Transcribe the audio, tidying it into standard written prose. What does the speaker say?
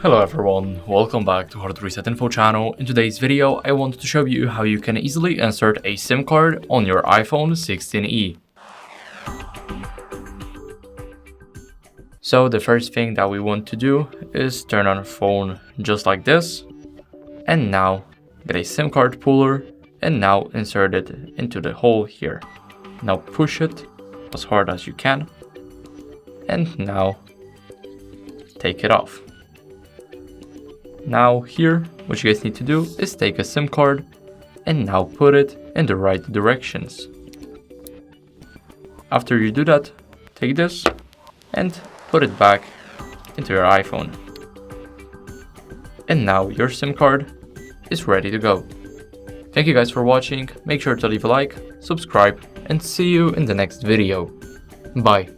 Hello everyone, welcome back to HardReset.Info channel. In today's video, I want to show you how you can easily insert a SIM card on your iPhone 16e. So the first thing that we want to do is turn on our phone just like this, and now get a SIM card puller and now insert it into the hole here. Now push it as hard as you can, and now take it off. Now here, what you guys need to do is take a SIM card and now put it in the right directions. After you do that, take this and put it back into your iPhone. And now your SIM card is ready to go. Thank you guys for watching, make sure to leave a like, subscribe, and see you in the next video. Bye.